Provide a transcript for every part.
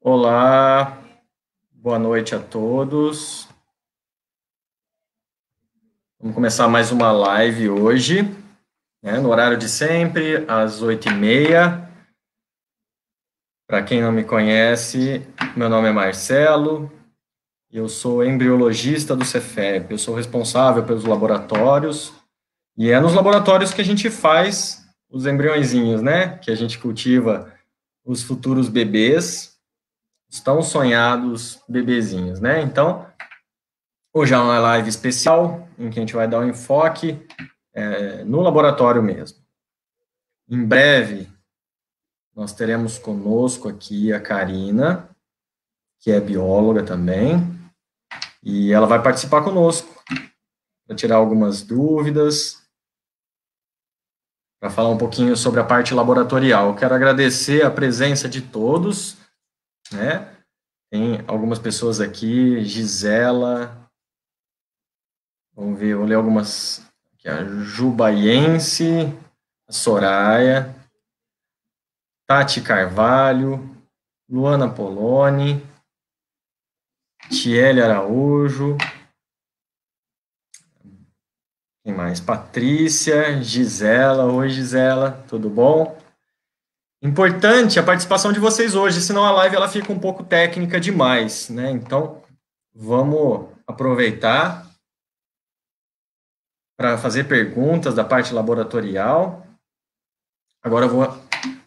Olá, boa noite a todos. Vamos começar mais uma live hoje, no horário de sempre, às 8h30. Para quem não me conhece, meu nome é Marcelo, eu sou embriologista do Cefep, eu sou responsável pelos laboratórios, e é nos laboratórios que a gente faz os embriõezinhos, que a gente cultiva os futuros bebês, os tão sonhados bebezinhos, Então, hoje é uma live especial, em que a gente vai dar um enfoque no laboratório mesmo. Em breve, nós teremos conosco aqui a Karina, que é bióloga também, e ela vai participar conosco para tirar algumas dúvidas, para falar um pouquinho sobre a parte laboratorial. Eu quero agradecer a presença de todos, Tem algumas pessoas aqui, Gisela, vamos ver, vou ler algumas aqui, a Jubaiense, a Soraya, Tati Carvalho, Luana Poloni, Tiele Araújo, quem mais? Patrícia, Gisela. Oi, Gisela, tudo bom? Importante a participação de vocês hoje, senão a live ela fica um pouco técnica demais, Então, vamos aproveitar para fazer perguntas da parte laboratorial. Agora eu vou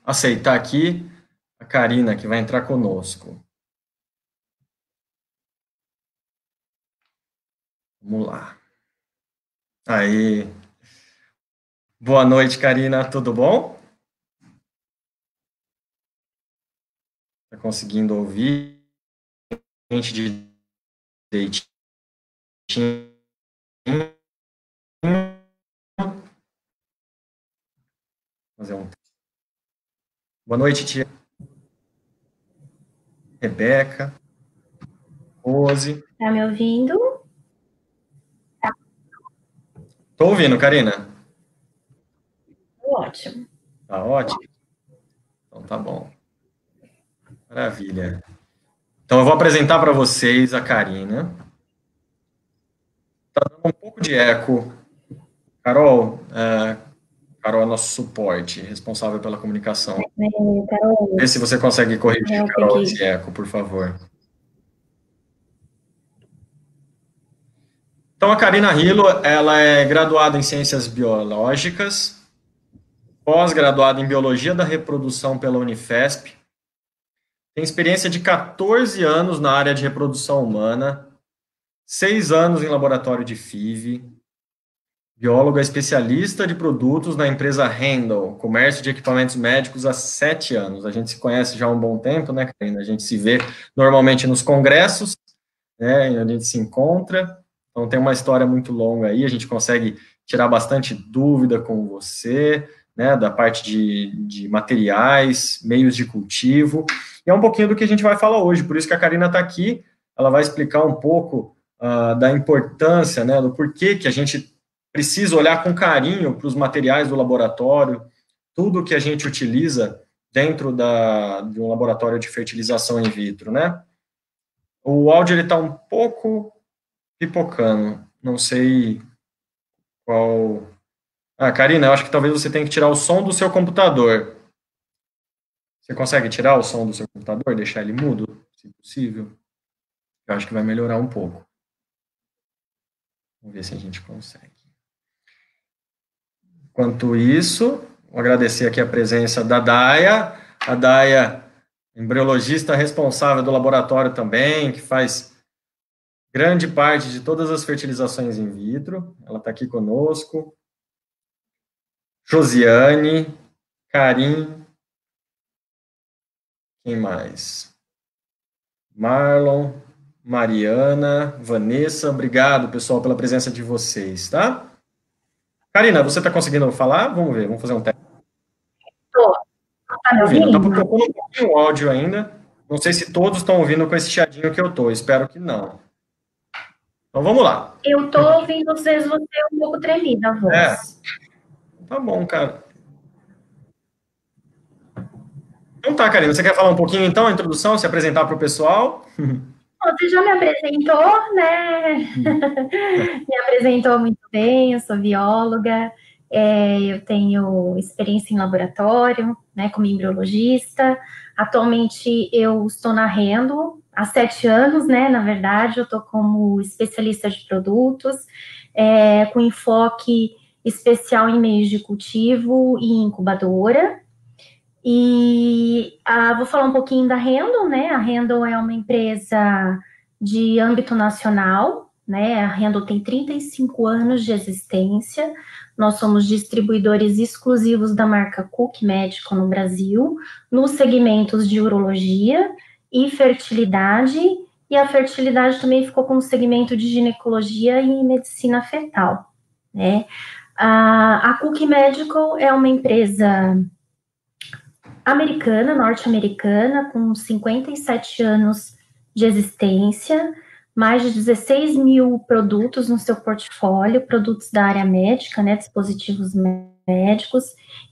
aceitar aqui a Karina, que vai entrar conosco. Vamos lá. Aí. Boa noite, Karina, tudo bom? Está conseguindo ouvir? Gente direitinho. Fazer um... Boa noite, tia. Rebeca. Rose. Tá me ouvindo? Tô ouvindo, Karina. Ótimo. Tá ótimo? Então tá bom. Maravilha. Então eu vou apresentar para vocês a Karina. Tá dando um pouco de eco. Carol, Carol é nosso suporte, responsável pela comunicação. Carol. Vê se você consegue corrigir, Carol, esse eco, por favor. Então, a Karina Rilo, ela é graduada em Ciências Biológicas, pós-graduada em Biologia da Reprodução pela Unifesp, tem experiência de 14 anos na área de reprodução humana, 6 anos em laboratório de FIV, bióloga especialista de produtos na empresa Handle, comércio de equipamentos médicos há 7 anos. A gente se conhece já há um bom tempo, Karina? A gente se vê normalmente nos congressos, onde a gente se encontra. Então, tem uma história muito longa aí, a gente consegue tirar bastante dúvida com você, da parte de materiais, meios de cultivo, e é um pouquinho do que a gente vai falar hoje, por isso que a Karina está aqui, ela vai explicar um pouco da importância, do porquê que a gente precisa olhar com carinho para os materiais do laboratório, tudo que a gente utiliza dentro de um laboratório de fertilização in vitro, O áudio está um pouco pipocando, não sei qual... Karina, eu acho que talvez você tenha que tirar o som do seu computador. Você consegue tirar o som do seu computador, deixar ele mudo, se possível? Eu acho que vai melhorar um pouco. Vamos ver se a gente consegue. Enquanto isso, vou agradecer aqui a presença da Daya. A Daya, embriologista responsável do laboratório também, que faz grande parte de todas as fertilizações in vitro. Ela está aqui conosco. Josiane, Karim, quem mais? Marlon, Mariana, Vanessa, obrigado, pessoal, pela presença de vocês, tá? Karina, você está conseguindo falar? Vamos ver, vamos fazer um teste. Estou. Tá me ouvindo? Está tocando um pouquinho o áudio ainda. Não sei se todos estão ouvindo com esse chiadinho que eu estou, espero que não. Então, vamos lá. Eu estou ouvindo vocês, você é um pouco tremida a voz. Tá bom, cara. Então tá, Karina, você quer falar um pouquinho então, a introdução, se apresentar para o pessoal? Você já me apresentou, né? Me apresentou muito bem, eu sou bióloga, eu tenho experiência em laboratório, né, como embriologista. Atualmente eu estou na Rendo há 7 anos, né? Na verdade, eu estou como especialista de produtos, com enfoque especial em meios de cultivo e incubadora. E vou falar um pouquinho da Randon, né? A Randon é uma empresa de âmbito nacional, né? A Randon tem 35 anos de existência. Nós somos distribuidores exclusivos da marca Cook Medical no Brasil, nos segmentos de urologia e fertilidade. E a fertilidade também ficou como segmento de ginecologia e medicina fetal, né? A Cook Medical é uma empresa americana, norte-americana, com 57 anos de existência, mais de 16 mil produtos no seu portfólio, produtos da área médica, né, dispositivos médicos,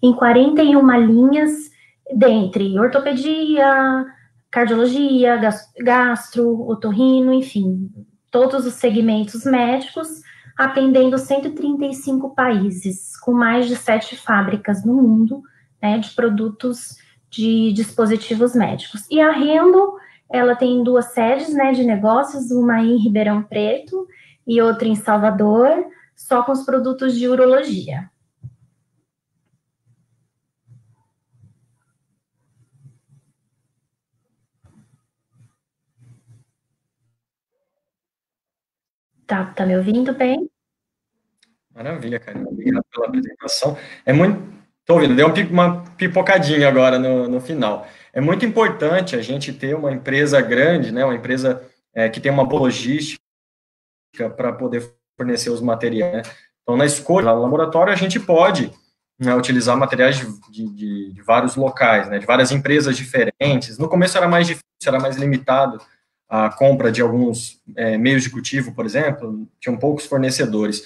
em 41 linhas, dentre ortopedia, cardiologia, gastro, otorrino, enfim, todos os segmentos médicos, atendendo 135 países, com mais de 7 fábricas no mundo, né, de produtos de dispositivos médicos. E a Rendo, ela tem 2 sedes, né, de negócios, uma em Ribeirão Preto e outra em Salvador, só com os produtos de urologia. Tá me ouvindo bem? Maravilha, Karina. Obrigado pela apresentação. É muito. Estou ouvindo, deu uma pipocadinha agora no final. É muito importante a gente ter uma empresa grande, né, uma empresa que tem uma boa logística para poder fornecer os materiais. Né? Então, na escolha, lá no laboratório, a gente pode, né, utilizar materiais de vários locais, né, de várias empresas diferentes. No começo era mais difícil, era mais limitado a compra de alguns meios de cultivo, por exemplo, tinham poucos fornecedores.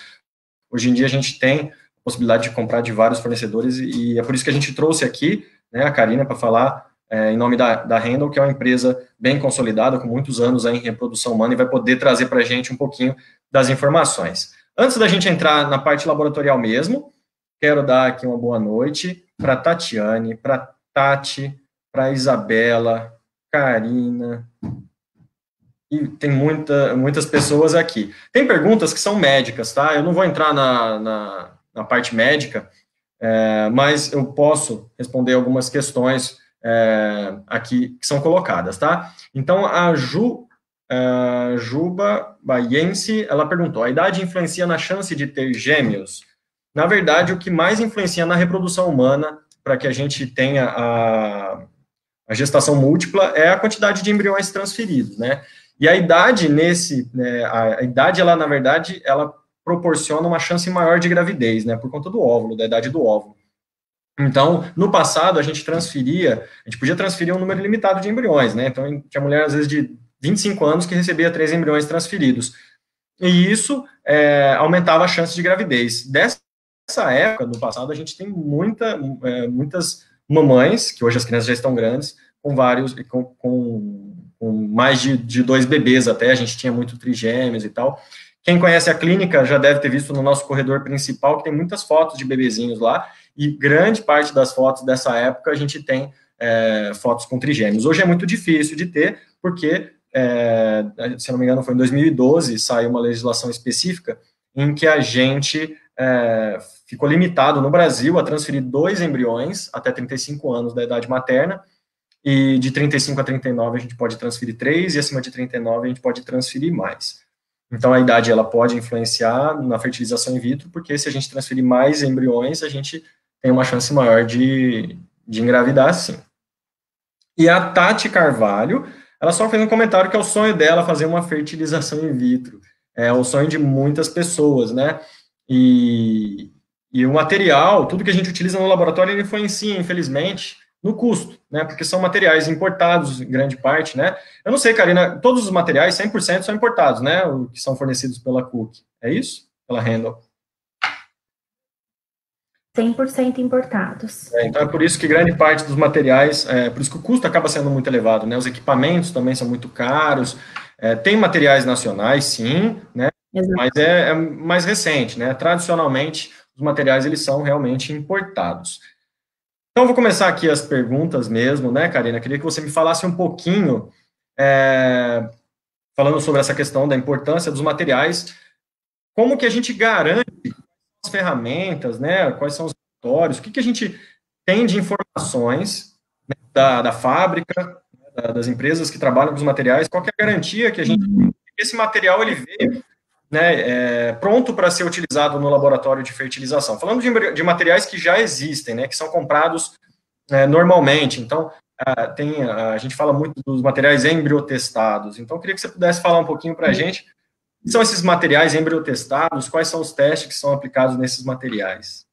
Hoje em dia a gente tem a possibilidade de comprar de vários fornecedores e é por isso que a gente trouxe aqui, né, a Karina para falar em nome da Randall, que é uma empresa bem consolidada, com muitos anos aí em reprodução humana e vai poder trazer para a gente um pouquinho das informações. Antes da gente entrar na parte laboratorial mesmo, quero dar aqui uma boa noite para a Tatiane, para a Tati, para a Isabela, Karina, e tem muitas pessoas aqui. Tem perguntas que são médicas, tá? Eu não vou entrar na parte médica, mas eu posso responder algumas questões aqui que são colocadas, tá? Então, a Juba Baiense, ela perguntou, a idade influencia na chance de ter gêmeos? Na verdade, o que mais influencia na reprodução humana, para que a gente tenha a gestação múltipla, é a quantidade de embriões transferidos, né? E a idade a idade, ela, na verdade, ela proporciona uma chance maior de gravidez, né? Por conta do óvulo, da idade do óvulo. Então, no passado, a gente podia transferir um número limitado de embriões, né? Então, tinha mulher, às vezes, de 25 anos que recebia 3 embriões transferidos. E isso aumentava a chance de gravidez. Dessa época, no passado, a gente tem muitas mamães, que hoje as crianças já estão grandes, com mais de 2 bebês até, a gente tinha muito trigêmeos e tal. Quem conhece a clínica já deve ter visto no nosso corredor principal que tem muitas fotos de bebezinhos lá, e grande parte das fotos dessa época a gente tem fotos com trigêmeos. Hoje é muito difícil de ter, porque, se não me engano, foi em 2012, saiu uma legislação específica em que a gente ficou limitado no Brasil a transferir 2 embriões até 35 anos da idade materna, e de 35 a 39 a gente pode transferir 3, e acima de 39 a gente pode transferir mais. Então, a idade ela pode influenciar na fertilização in vitro, porque se a gente transferir mais embriões, a gente tem uma chance maior de engravidar, sim. E a Tati Carvalho, ela só fez um comentário que é o sonho dela fazer uma fertilização in vitro. É o sonho de muitas pessoas, né? E o material, tudo que a gente utiliza no laboratório, ele influencia, infelizmente, no custo, né? Porque são materiais importados, em grande parte, né? Eu não sei, Karina, todos os materiais, 100% são importados, né? O que são fornecidos pela Cook. É isso? Pela Randall. 100% importados. Então é por isso que grande parte dos materiais, por isso que o custo acaba sendo muito elevado, né? Os equipamentos também são muito caros, tem materiais nacionais, sim, né? Exato. Mas é mais recente, né? Tradicionalmente, os materiais, eles são realmente importados. Então, eu vou começar aqui as perguntas mesmo, né, Karina? Queria que você me falasse um pouquinho, falando sobre essa questão da importância dos materiais, como que a gente garante as ferramentas, né? Quais são os relatórios, o que a gente tem de informações, né, da fábrica, das empresas que trabalham com os materiais, qual que é a garantia que a gente tem que esse material ele veio, né, pronto para ser utilizado no laboratório de fertilização. Falando de materiais que já existem, né, que são comprados normalmente. Então, a gente fala muito dos materiais embriotestados. Então, eu queria que você pudesse falar um pouquinho para a gente o que são esses materiais embriotestados, quais são os testes que são aplicados nesses materiais.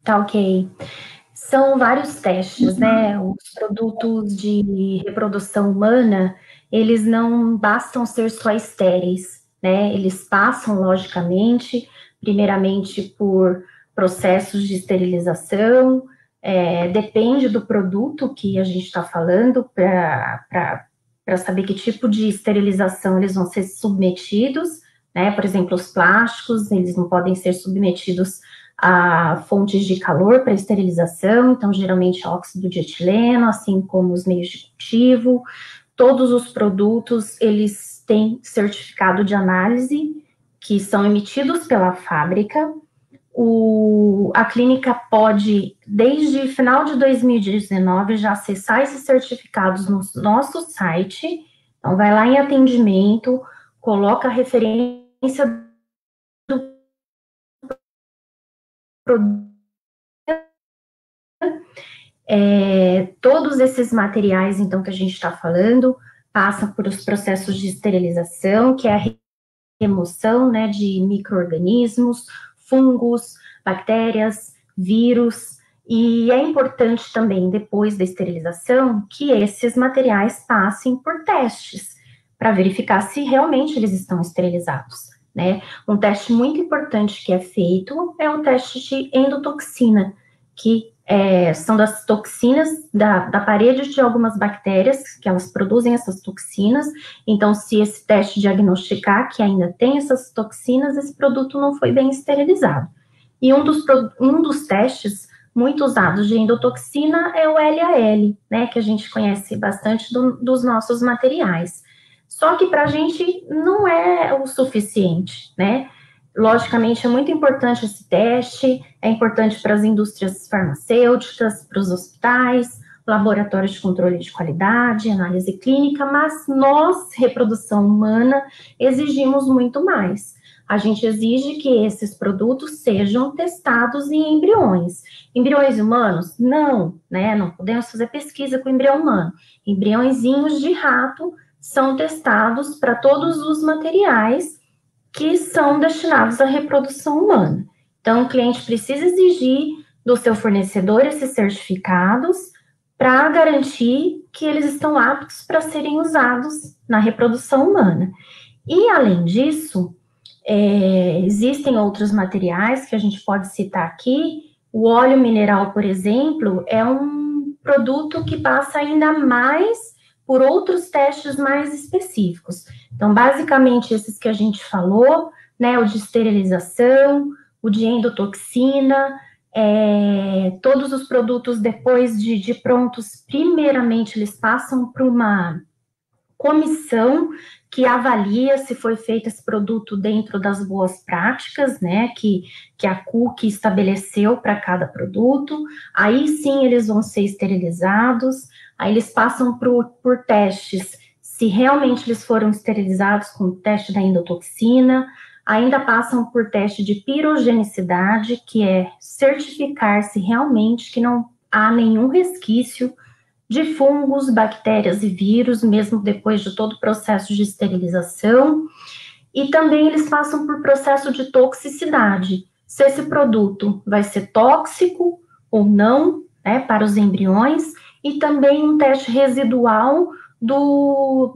Tá, ok. São vários testes, né? Os produtos de reprodução humana, eles não bastam ser só estéreis, né? Eles passam, logicamente, primeiramente por processos de esterilização, depende do produto que a gente está falando para saber que tipo de esterilização eles vão ser submetidos, né? Por exemplo, os plásticos, eles não podem ser submetidos a fontes de calor para esterilização, então geralmente óxido de etileno, assim como os meios de cultivo. Todos os produtos, eles têm certificado de análise, que são emitidos pela fábrica. A clínica pode, desde final de 2019, já acessar esses certificados no nosso site. Então, vai lá em atendimento, coloca a referência do produto. Todos esses materiais, então, que a gente está falando, passam por os processos de esterilização, que é a remoção, né, de micro-organismos, fungos, bactérias, vírus, e é importante também, depois da esterilização, que esses materiais passem por testes, para verificar se realmente eles estão esterilizados, né? Um teste muito importante que é feito é o teste de endotoxina, que são das toxinas da parede de algumas bactérias, que elas produzem essas toxinas. Então, se esse teste diagnosticar que ainda tem essas toxinas, esse produto não foi bem esterilizado. E um dos testes muito usados de endotoxina é o LAL, né, que a gente conhece bastante dos nossos materiais. Só que para a gente não é o suficiente, né? Logicamente, é muito importante esse teste, é importante para as indústrias farmacêuticas, para os hospitais, laboratórios de controle de qualidade, análise clínica, mas nós, reprodução humana, exigimos muito mais. A gente exige que esses produtos sejam testados em embriões. Embriões humanos? Não, né? Não podemos fazer pesquisa com embrião humano. Embriõezinhos de rato são testados para todos os materiais que são destinados à reprodução humana. Então, o cliente precisa exigir do seu fornecedor esses certificados para garantir que eles estão aptos para serem usados na reprodução humana. E, além disso, existem outros materiais que a gente pode citar aqui. O óleo mineral, por exemplo, é um produto que passa ainda mais por outros testes mais específicos. Então, basicamente, esses que a gente falou, né, o de esterilização, o de endotoxina, todos os produtos, depois de prontos, primeiramente, eles passam por uma comissão que avalia se foi feito esse produto dentro das boas práticas, né, que a CUC estabeleceu para cada produto. Aí sim eles vão ser esterilizados, aí eles passam por testes, se realmente eles foram esterilizados com o teste da endotoxina, ainda passam por teste de pirogenicidade, que é certificar se realmente que não há nenhum resquício de fungos, bactérias e vírus, mesmo depois de todo o processo de esterilização. E também eles passam por processo de toxicidade, se esse produto vai ser tóxico ou não, né, para os embriões, e também um teste residual do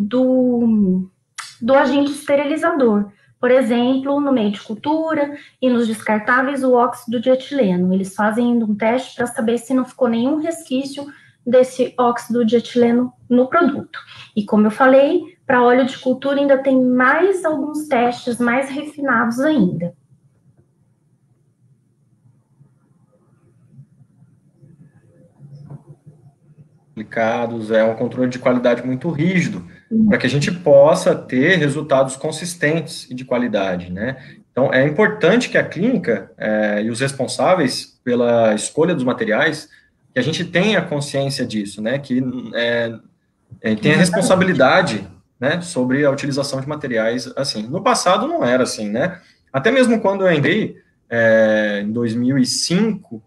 agente esterilizador. por exemplo, no meio de cultura e nos descartáveis, o óxido de etileno. Eles fazem um teste para saber se não ficou nenhum resquício desse óxido de etileno no produto. E como eu falei, para óleo de cultura ainda tem mais alguns testes mais refinados ainda. Aplicados, é um controle de qualidade muito rígido, para que a gente possa ter resultados consistentes e de qualidade, né? Então, é importante que a clínica e os responsáveis pela escolha dos materiais, que a gente tenha consciência disso, né? Que tenha responsabilidade, né, sobre a utilização de materiais assim. No passado não era assim, né? Até mesmo quando eu entrei em 2005,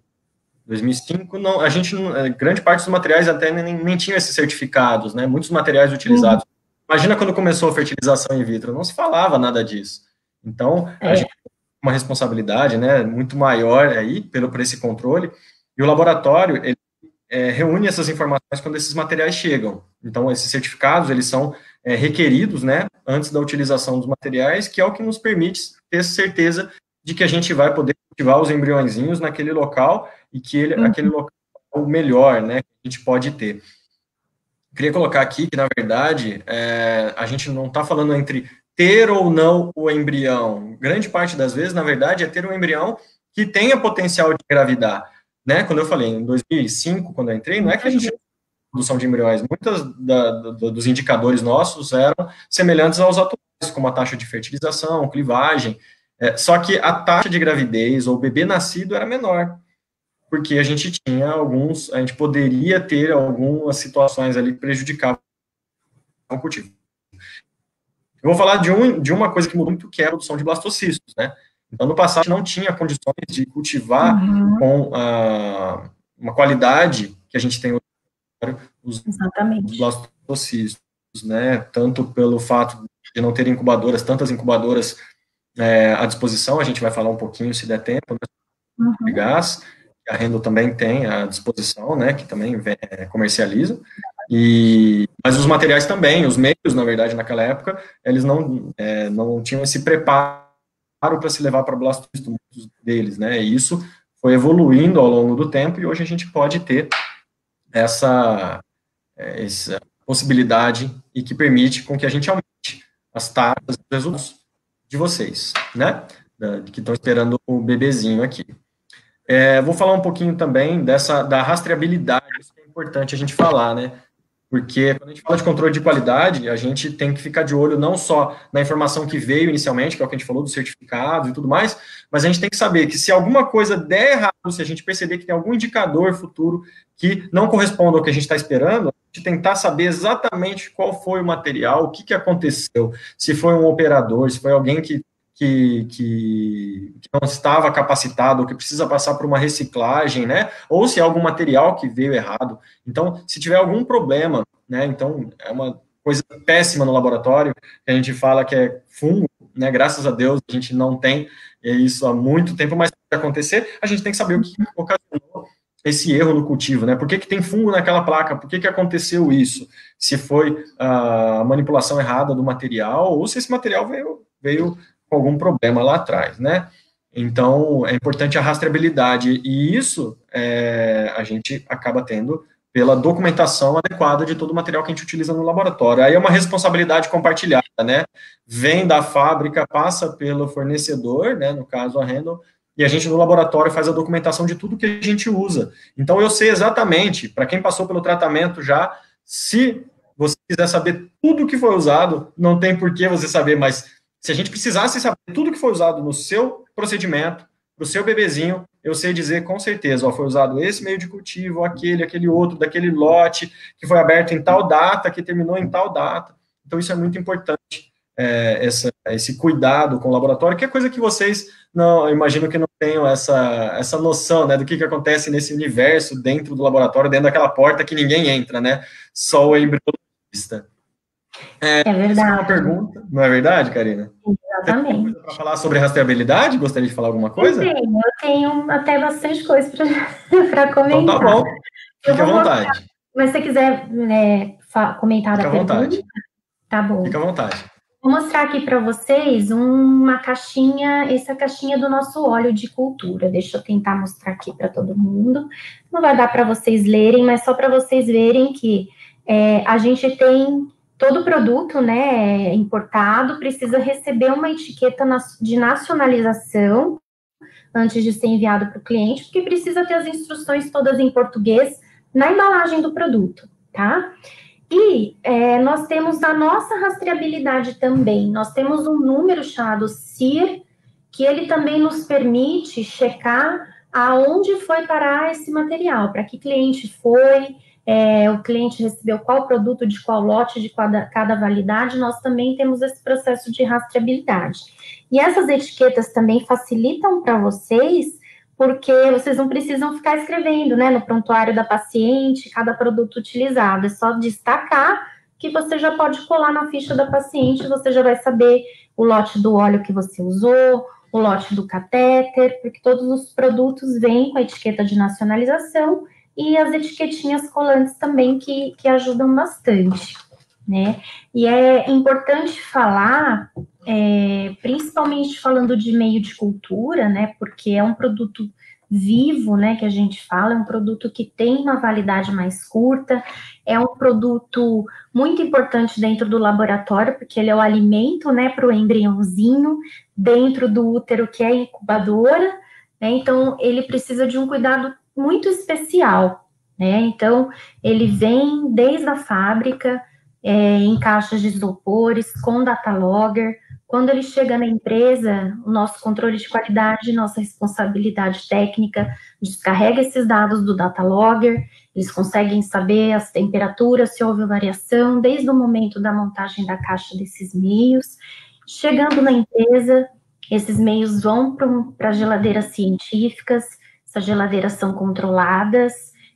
não, a gente, grande parte dos materiais até nem tinha esses certificados, né? Muitos materiais utilizados. Imagina quando começou a fertilização in vitro, não se falava nada disso. Então, a gente tem uma responsabilidade, né, muito maior aí por esse controle, e o laboratório, ele reúne essas informações quando esses materiais chegam. Então, esses certificados, eles são requeridos, né, antes da utilização dos materiais, que é o que nos permite ter certeza de que a gente vai poder cultivar os embriõezinhos naquele local e que aquele local é o melhor, né, que a gente pode ter. Queria colocar aqui que, na verdade, a gente não está falando entre ter ou não o embrião. Grande parte das vezes, na verdade, é ter um embrião que tenha potencial de engravidar. Né? Quando eu falei, em 2005, quando eu entrei, não é que a gente produção de embriões, muitos dos indicadores nossos eram semelhantes aos atuais, como a taxa de fertilização, clivagem, só que a taxa de gravidez ou bebê nascido era menor, porque a gente poderia ter algumas situações ali que prejudicavam o cultivo. Eu vou falar de uma coisa que mudou muito, que é a produção de blastocistos, né? Então, no passado, não tinha condições de cultivar com uma qualidade que a gente tem hoje, os blastocistos, né? Tanto pelo fato de não ter incubadoras, tantas incubadoras à disposição, a gente vai falar um pouquinho, se der tempo, né? De gás, a Randall também tem à disposição, né? Que também comercializa. Mas os materiais também, os meios, na verdade, naquela época, eles não tinham esse preparo para se levar para blastocistos, muitos deles, né? E isso foi evoluindo ao longo do tempo, e hoje a gente pode ter essa possibilidade e que permite com que a gente aumente as taxas e resultados de vocês, né? Que estão esperando o bebezinho aqui. Vou falar um pouquinho também da rastreabilidade, isso é importante a gente falar, né? Porque quando a gente fala de controle de qualidade, a gente tem que ficar de olho não só na informação que veio inicialmente, que é o que a gente falou, do certificado e tudo mais, mas a gente tem que saber que se alguma coisa der errado, se a gente perceber que tem algum indicador futuro que não corresponda ao que a gente está esperando, a gente tentar saber exatamente qual foi o material, o que aconteceu, se foi um operador, se foi alguém que não estava capacitado, ou que precisa passar por uma reciclagem, né, ou se é algum material que veio errado. Então, se tiver algum problema, né, então, é uma coisa péssima no laboratório, que a gente fala que é fungo, né, graças a Deus, a gente não tem isso há muito tempo, mas pode acontecer, a gente tem que saber o que ocasionou esse erro no cultivo, né, por que tem fungo naquela placa, por que aconteceu isso, se foi a manipulação errada do material, ou se esse material veio com algum problema lá atrás, né? Então, é importante a rastreabilidade, e isso a gente acaba tendo pela documentação adequada de todo o material que a gente utiliza no laboratório. Aí é uma responsabilidade compartilhada, né? Vem da fábrica, passa pelo fornecedor, né? No caso, a Randall, e a gente no laboratório faz a documentação de tudo que a gente usa. Então, eu sei exatamente, para quem passou pelo tratamento já, se você quiser saber tudo que foi usado, não tem por que você saber, mas se a gente precisasse saber tudo que foi usado no seu procedimento, para o seu bebezinho, eu sei dizer com certeza, foi usado esse meio de cultivo, aquele outro, daquele lote, que foi aberto em tal data, que terminou em tal data. Então, isso é muito importante, esse cuidado com o laboratório, que é coisa que vocês, eu imagino que não tenham essa noção, né, do que acontece nesse universo dentro do laboratório, dentro daquela porta que ninguém entra, né, só o embriologista. É verdade. Essa é uma pergunta, não é verdade, Karina? Exatamente. Para falar sobre rastreabilidade, gostaria de falar alguma coisa? Eu tenho até bastante coisa para comentar. Então tá bom, fique à vontade. Mas se você quiser comentar da pergunta, vontade. Tá bom. Fica à vontade. Vou mostrar aqui para vocês uma caixinha, essa caixinha do nosso óleo de cultura. Deixa eu tentar mostrar aqui para todo mundo. Não vai dar para vocês lerem, mas só para vocês verem que a gente tem todo produto, né, importado, precisa receber uma etiqueta de nacionalização antes de ser enviado para o cliente, porque precisa ter as instruções todas em português na embalagem do produto, tá? E nós temos a nossa rastreabilidade também. Nós temos um número chamado CIR, que ele também nos permite checar aonde foi parar esse material, para que cliente foi, o cliente recebeu qual produto, de qual lote, de cada validade. Nós também temos esse processo de rastreabilidade. E essas etiquetas também facilitam para vocês, porque vocês não precisam ficar escrevendo, né, no prontuário da paciente, cada produto utilizado. É só destacar que você já pode colar na ficha da paciente, você já vai saber o lote do óleo que você usou, o lote do catéter, porque todos os produtos vêm com a etiqueta de nacionalização e as etiquetinhas colantes também que ajudam bastante, né? E é importante falar, principalmente falando de meio de cultura, né? Porque é um produto vivo, né? Que a gente fala, é um produto que tem uma validade mais curta, é um produto muito importante dentro do laboratório, porque ele é o alimento, né? Para o embriãozinho dentro do útero, que é a incubadora, né? Então, ele precisa de um cuidado muito especial, né? Então, ele vem desde a fábrica, em caixas de isopores, com data logger. Quando ele chega na empresa, o nosso controle de qualidade, nossa responsabilidade técnica, descarrega esses dados do data logger, eles conseguem saber as temperaturas, se houve variação, desde o momento da montagem da caixa desses meios. Chegando na empresa, esses meios vão para geladeiras científicas, essas geladeiras são controladas,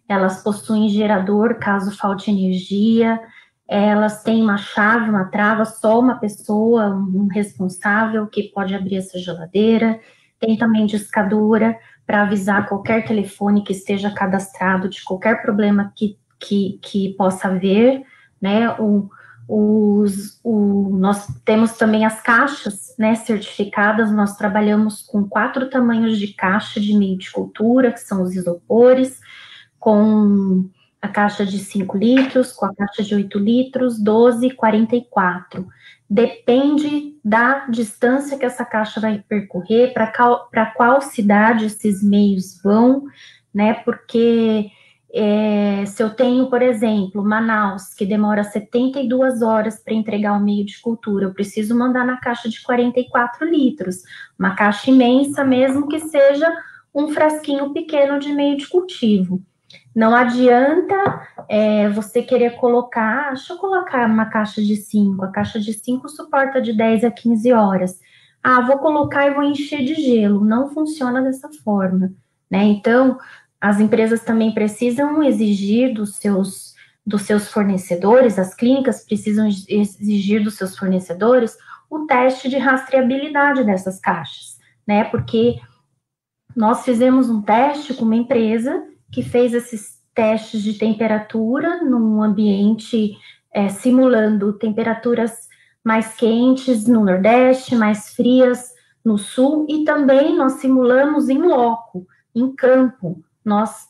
elas possuem gerador caso falte energia, elas têm uma chave, uma trava, só uma pessoa, um responsável que pode abrir essa geladeira, tem também discadora para avisar qualquer telefone que esteja cadastrado de qualquer problema que possa haver, né? Nós temos também as caixas, né, certificadas. Nós trabalhamos com 4 tamanhos de caixa de meio de cultura, que são os isopores, com a caixa de 5 litros, com a caixa de 8 litros, 12 e 44. Depende da distância que essa caixa vai percorrer, para qual cidade esses meios vão, né? Porque se eu tenho, por exemplo, Manaus, que demora 72 horas para entregar o meio de cultura, eu preciso mandar na caixa de 44 litros, uma caixa imensa, mesmo que seja um frasquinho pequeno de meio de cultivo. Não adianta você querer colocar, deixa eu colocar uma caixa de 5, a caixa de 5 suporta de 10 a 15 horas. Vou colocar e vou encher de gelo. Não funciona dessa forma, né? Então, as empresas também precisam exigir dos seus fornecedores, as clínicas precisam exigir dos seus fornecedores o teste de rastreabilidade dessas caixas, né? Porque nós fizemos um teste com uma empresa que fez esses testes de temperatura num ambiente simulando temperaturas mais quentes no Nordeste, mais frias no Sul, e também nós simulamos em loco, em campo,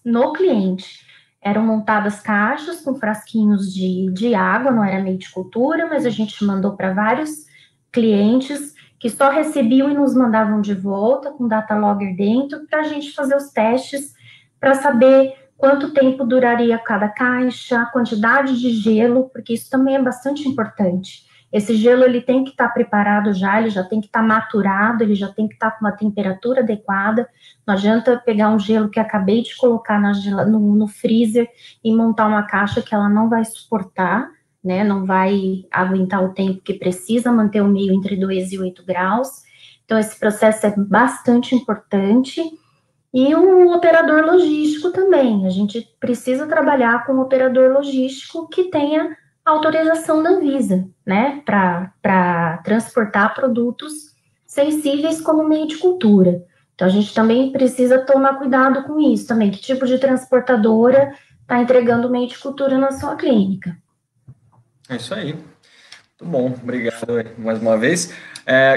no cliente. Eram montadas caixas com frasquinhos de água, não era meio de cultura, mas a gente mandou para vários clientes que só recebiam e nos mandavam de volta com data logger dentro, para a gente fazer os testes, para saber quanto tempo duraria cada caixa, a quantidade de gelo, porque isso também é bastante importante. Esse gelo, ele tem que estar preparado já, ele já tem que estar maturado, ele já tem que estar com uma temperatura adequada. Não adianta pegar um gelo que acabei de colocar no freezer e montar uma caixa que ela não vai suportar, né? Não vai aguentar o tempo que precisa, manter o meio entre 2 e 8 graus. Então, esse processo é bastante importante. E um operador logístico também. A gente precisa trabalhar com um operador logístico que tenha autorização da Anvisa, né, para transportar produtos sensíveis como meio de cultura. Então, a gente também precisa tomar cuidado com isso também. Que tipo de transportadora está entregando meio de cultura na sua clínica? É isso aí. Muito bom, obrigado mais uma vez.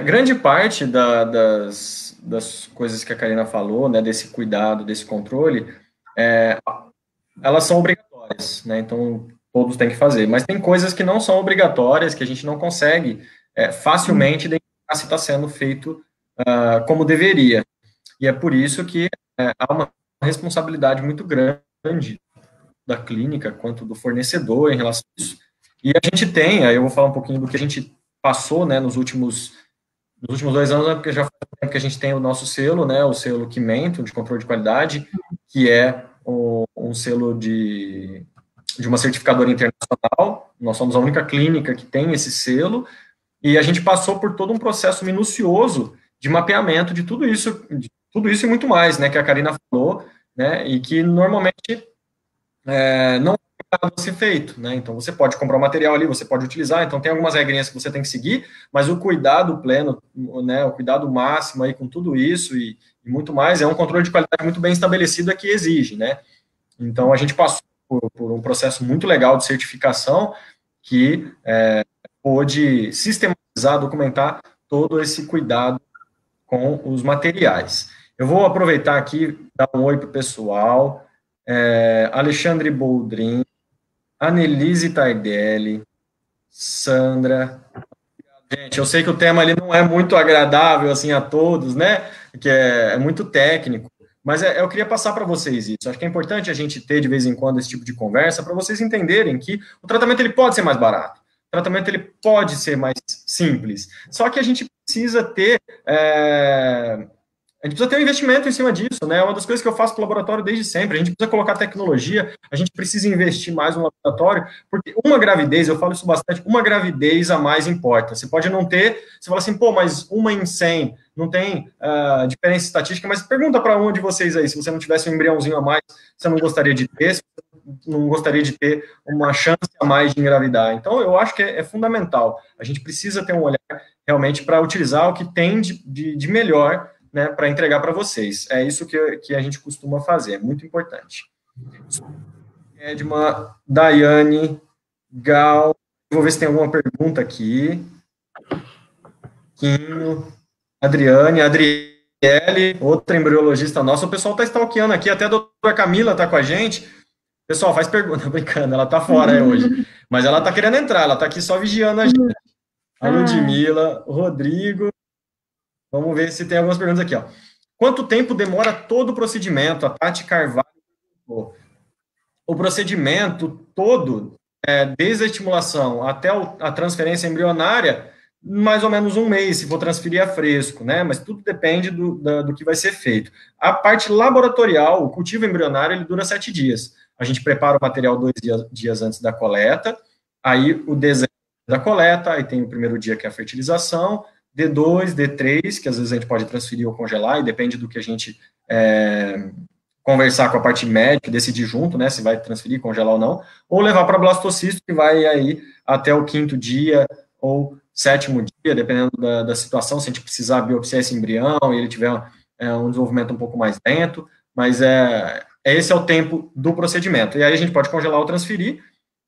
Grande parte das coisas que a Karina falou, né, desse cuidado, desse controle, elas são obrigatórias, né, então todos têm que fazer, mas tem coisas que não são obrigatórias, que a gente não consegue facilmente identificar se está sendo feito como deveria, e é por isso que há uma responsabilidade muito grande da clínica quanto do fornecedor em relação a isso. E a gente tem, aí eu vou falar um pouquinho do que a gente passou, né, nos últimos 2 anos, porque já faz tempo que a gente tem o nosso selo, né, o selo Quimento, de controle de qualidade, que é um selo de uma certificadora internacional. Nós somos a única clínica que tem esse selo, e a gente passou por todo um processo minucioso de mapeamento de tudo isso e muito mais, né, que a Karina falou, né, e que normalmente não é ser feito, né? Então você pode comprar o material ali, você pode utilizar, então tem algumas regrinhas que você tem que seguir, mas o cuidado pleno, né, o cuidado máximo aí com tudo isso e muito mais, é um controle de qualidade muito bem estabelecido que exige, né? Então a gente passou por um processo muito legal de certificação que pôde sistematizar, documentar todo esse cuidado com os materiais. Eu vou aproveitar aqui, dar um oi para o pessoal, Alexandre Boldrin, Anelise Tardelli, Sandra. Gente, eu sei que o tema ali não é muito agradável assim a todos, né? Que é muito técnico, mas eu queria passar para vocês isso. Acho que é importante a gente ter de vez em quando esse tipo de conversa para vocês entenderem que o tratamento ele pode ser mais barato, o tratamento ele pode ser mais simples. Só que a gente precisa ter a gente precisa ter um investimento em cima disso, né? É uma das coisas que eu faço para o laboratório desde sempre. A gente precisa colocar tecnologia, a gente precisa investir mais no laboratório, porque uma gravidez, eu falo isso bastante, uma gravidez a mais importa. Você pode não ter, você fala assim, pô, mas uma em 100, não tem diferença estatística, mas pergunta para um de vocês aí, se você não tivesse um embriãozinho a mais, você não gostaria de ter, não gostaria de ter uma chance a mais de engravidar. Então, eu acho que é fundamental. A gente precisa ter um olhar realmente para utilizar o que tem de melhor, né, para entregar para vocês. É isso que a gente costuma fazer, é muito importante. Edma, Daiane, Gal, vou ver se tem alguma pergunta aqui. Quinho, Adriane, Adriele, outra embriologista nossa. O pessoal está stalkeando aqui, até a doutora Camila está com a gente. Pessoal, faz pergunta, brincando, ela está fora hoje. Mas ela está querendo entrar, ela está aqui só vigiando a gente. A Ludmila, o Rodrigo. Vamos ver se tem algumas perguntas aqui, ó. Quanto tempo demora todo o procedimento? A Tati Carvalho. O procedimento todo, desde a estimulação até a transferência embrionária, mais ou menos 1 mês, se for transferir a fresco, né? Mas tudo depende do que vai ser feito. A parte laboratorial, o cultivo embrionário, ele dura 7 dias. A gente prepara o material 2 dias antes da coleta, aí o desenho da coleta, aí tem o primeiro dia que é a fertilização, D2, D3, que às vezes a gente pode transferir ou congelar, e depende do que a gente conversar com a parte médica, decidir junto, né, se vai transferir, congelar ou não, ou levar para blastocisto, que vai aí até o 5º dia ou 7º dia, dependendo da situação, se a gente precisar biopsiar esse embrião e ele tiver um desenvolvimento um pouco mais lento, mas esse é o tempo do procedimento. E aí a gente pode congelar ou transferir,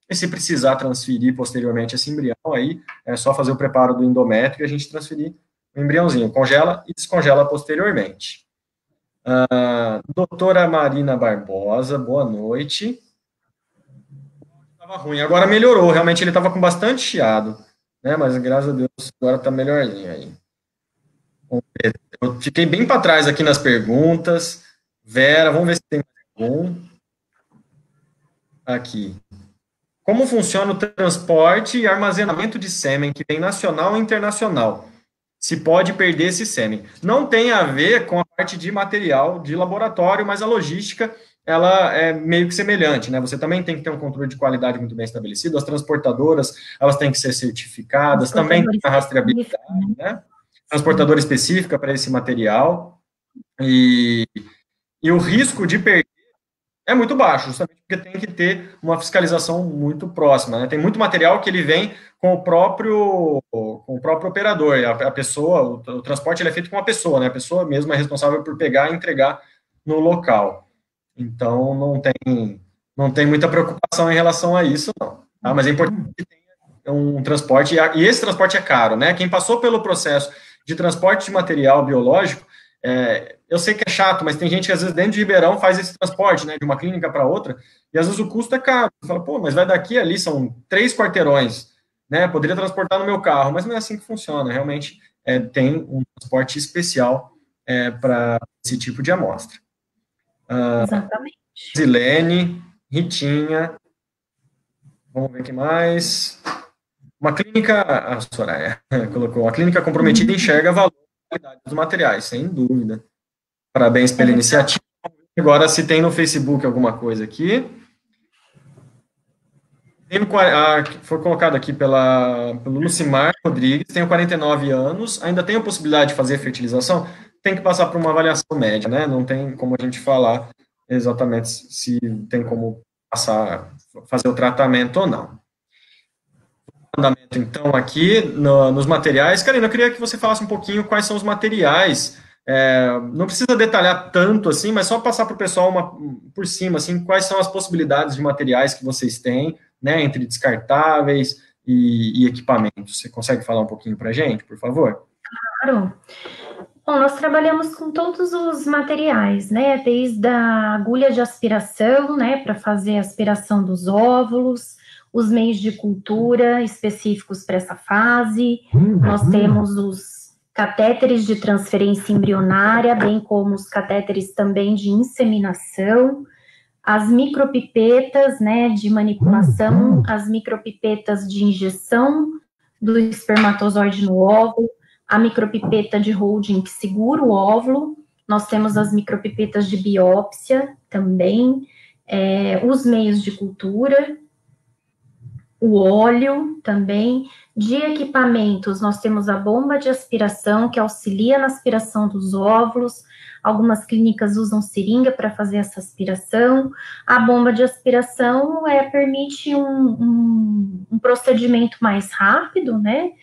e se precisar transferir posteriormente esse embrião, aí é só fazer o preparo do endométrio e a gente transferir o embriãozinho. Congela e descongela posteriormente. Doutora Marina Barbosa, boa noite. Estava ruim, agora melhorou. Realmente ele estava com bastante chiado, né? Mas graças a Deus agora está melhorzinho aí. Eu fiquei bem para trás aqui nas perguntas. Vera, vamos ver se tem algum. Aqui. Como funciona o transporte e armazenamento de sêmen que tem nacional e internacional? Se pode perder esse sêmen. Não tem a ver com a parte de material de laboratório, mas a logística, ela é meio que semelhante, né? Você também tem que ter um controle de qualidade muito bem estabelecido, as transportadoras, elas têm que ser certificadas, também tem a rastreabilidade, né? Transportadora específica para esse material, e o risco de perder é muito baixo, justamente porque tem que ter uma fiscalização muito próxima, né? Tem muito material que ele vem com o próprio operador, a pessoa, o transporte ele é feito com uma pessoa, né? A pessoa mesmo é responsável por pegar e entregar no local. Então, não tem muita preocupação em relação a isso, não. Tá? Mas é importante que tenha um transporte, e esse transporte é caro, né? Quem passou pelo processo de transporte de material biológico, eu sei que é chato, mas tem gente que às vezes dentro de Ribeirão faz esse transporte, né, de uma clínica para outra, e às vezes o custo é caro. Você fala, pô, mas vai daqui ali, são 3 quarteirões, né? Poderia transportar no meu carro, mas não é assim que funciona. Realmente tem um transporte especial para esse tipo de amostra. Exatamente. Zilene, Ritinha, vamos ver o que mais. Uma clínica, a Soraya colocou, uma clínica comprometida enxerga valor e qualidade dos materiais, sem dúvida. Parabéns pela iniciativa. Agora, se tem no Facebook alguma coisa aqui. Foi colocado aqui pelo Lucimar Rodrigues, tenho 49 anos, ainda tenho a possibilidade de fazer fertilização? Tem que passar por uma avaliação média, né? Não tem como a gente falar exatamente se tem como fazer o tratamento ou não. Então, aqui nos materiais. Karina, eu queria que você falasse um pouquinho quais são os materiais. Não precisa detalhar tanto assim, mas só passar para o pessoal por cima, assim, quais são as possibilidades de materiais que vocês têm, né, entre descartáveis e equipamentos. Você consegue falar um pouquinho para a gente, por favor? Claro. Bom, nós trabalhamos com todos os materiais, né, desde a agulha de aspiração, né, para fazer a aspiração dos óvulos, os meios de cultura específicos para essa fase, nós temos os catéteres de transferência embrionária, bem como os catéteres também de inseminação, as micropipetas, né, de manipulação, as micropipetas de injeção do espermatozoide no óvulo, a micropipeta de Holding que segura o óvulo, nós temos as micropipetas de biópsia também, os meios de cultura, o óleo também. De equipamentos, nós temos a bomba de aspiração, que auxilia na aspiração dos óvulos. Algumas clínicas usam seringa para fazer essa aspiração. A bomba de aspiração permite um procedimento mais rápido, né?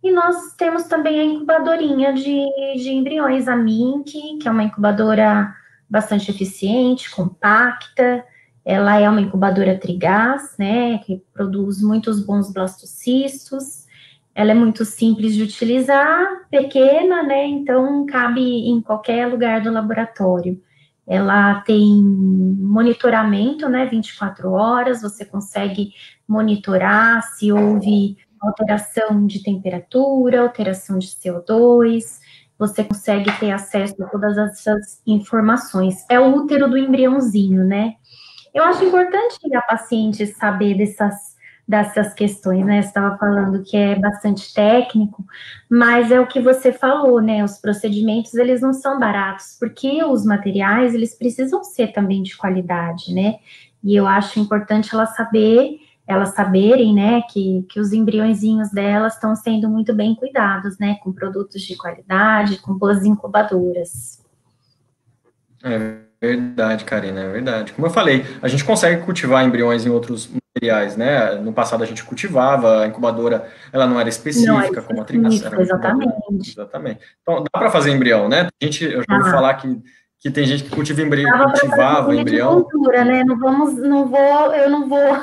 E nós temos também a incubadorinha de embriões, a MINC, que é uma incubadora bastante eficiente, compacta. Ela é uma incubadora trigás, né, que produz muitos bons blastocistos. Ela é muito simples de utilizar, pequena, né, então cabe em qualquer lugar do laboratório. Ela tem monitoramento, né, 24 horas, você consegue monitorar se houve alteração de temperatura, alteração de CO2, você consegue ter acesso a todas essas informações. É o útero do embriãozinho, né? Eu acho importante a paciente saber dessas questões, né? Você estava falando que é bastante técnico, mas é o que você falou, né? Os procedimentos, eles não são baratos, porque os materiais, eles precisam ser também de qualidade, né? E eu acho importante elas saberem, né, que os embriõezinhos delas estão sendo muito bem cuidados, né, com produtos de qualidade, com boas incubadoras. É verdade, Karina, é verdade. Como eu falei, a gente consegue cultivar embriões em outros materiais, né? No passado a gente cultivava, a incubadora, ela não era específica, como a trigação. Exatamente. Exatamente. Então, dá para fazer embrião, né? Eu já ouvi falar que tem gente que cultivava embrião. Cultura, né? Eu não vou.